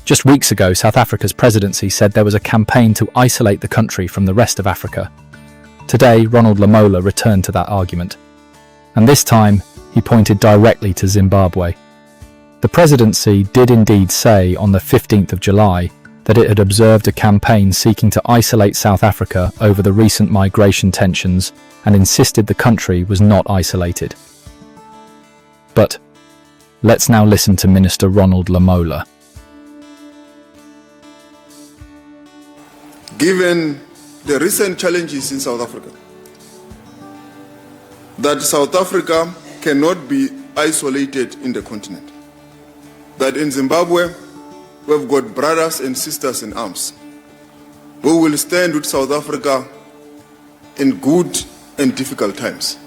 Just weeks ago, South Africa's presidency said there was a campaign to isolate the country from the rest of Africa. Today, Ronald Lamola returned to that argument. And this time, he pointed directly to Zimbabwe. The presidency did indeed say on the 15th of July that it had observed a campaign seeking to isolate South Africa over the recent migration tensions and insisted the country was not isolated. But let's now listen to Minister Ronald Lamola. Given the recent challenges in South Africa, that South Africa cannot be isolated in the continent, that in Zimbabwe we've got brothers and sisters in arms who will stand with South Africa in good and difficult times.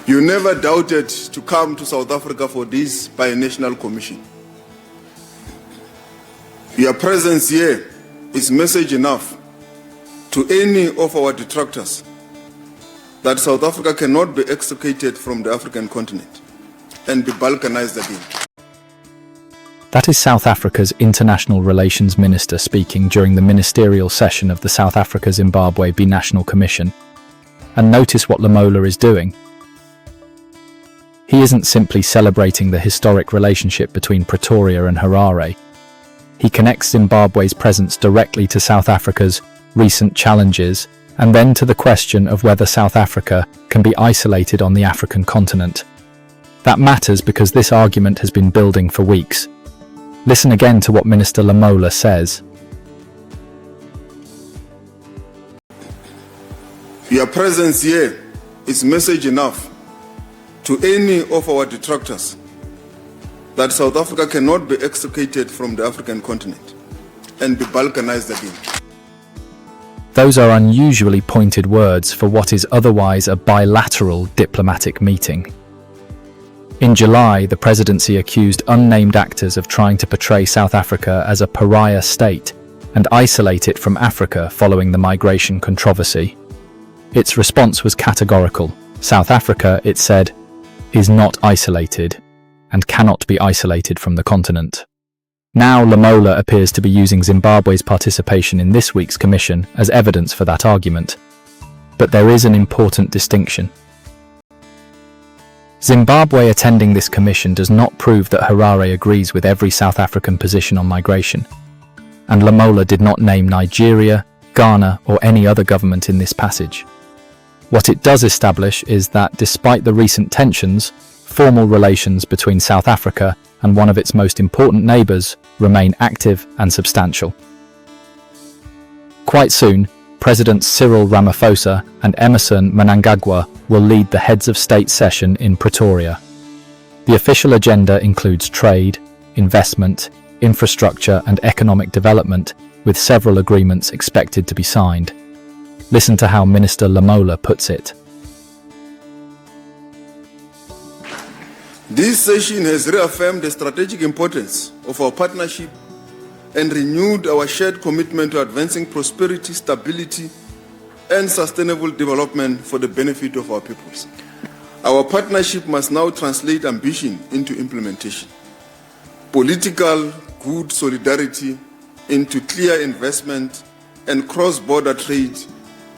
You never doubted to come to South Africa for this binational commission. Your presence here is message enough to any of our detractors that South Africa cannot be extricated from the African continent and be balkanized again. That is South Africa's International Relations Minister speaking during the ministerial session of the South Africa-Zimbabwe Binational Commission. And notice what Lamola is doing. He isn't simply celebrating the historic relationship between Pretoria and Harare. He connects Zimbabwe's presence directly to South Africa's recent challenges and then to the question of whether South Africa can be isolated on the African continent. That matters because this argument has been building for weeks. Listen again to what Minister Lamola says. Your presence here is message enough to any of our detractors that South Africa cannot be extricated from the African continent and be balkanized again. Those are unusually pointed words for what is otherwise a bilateral diplomatic meeting. In July, the presidency accused unnamed actors of trying to portray South Africa as a pariah state and isolate it from Africa following the migration controversy. Its response was categorical. South Africa, it said, is not isolated and cannot be isolated from the continent. Now Lamola appears to be using Zimbabwe's participation in this week's commission as evidence for that argument. But there is an important distinction. Zimbabwe attending this commission does not prove that Harare agrees with every South African position on migration. And Lamola did not name Nigeria, Ghana, or any other government in this passage. What it does establish is that despite the recent tensions, formal relations between South Africa and one of its most important neighbours remain active and substantial. Quite soon, Presidents Cyril Ramaphosa and Emmerson-Mnangagwa will lead the Heads of State session in Pretoria. The official agenda includes trade, investment, infrastructure and economic development, with several agreements expected to be signed. Listen to how Minister Lamola puts it. This session has reaffirmed the strategic importance of our partnership and renewed our shared commitment to advancing prosperity, stability, and sustainable development for the benefit of our peoples. Our partnership must now translate ambition into implementation, political good solidarity into clear investment and cross-border trade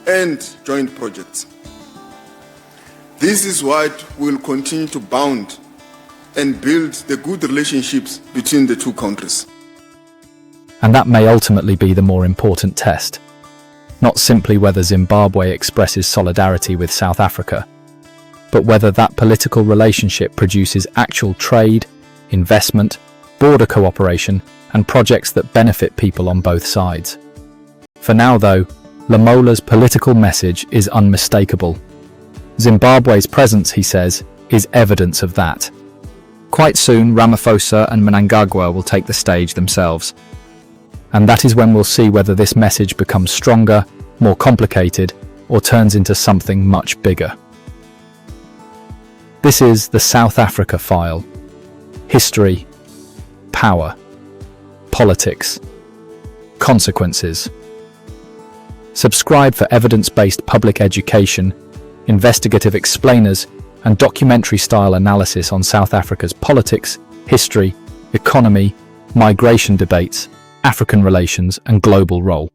and joint projects. This is what we will continue to bound and build the good relationships between the two countries. And that may ultimately be the more important test. Not simply whether Zimbabwe expresses solidarity with South Africa, but whether that political relationship produces actual trade, investment, border cooperation, and projects that benefit people on both sides. For now, though, Lamola's political message is unmistakable. Zimbabwe's presence, he says, is evidence of that. Quite soon, Ramaphosa and Mnangagwa will take the stage themselves. And that is when we'll see whether this message becomes stronger, more complicated, or turns into something much bigger. This is the South Africa File. History, power, politics, consequences. Subscribe for evidence-based public education, investigative explainers, and documentary-style analysis on South Africa's politics, history, economy, migration debates, African relations, and global role.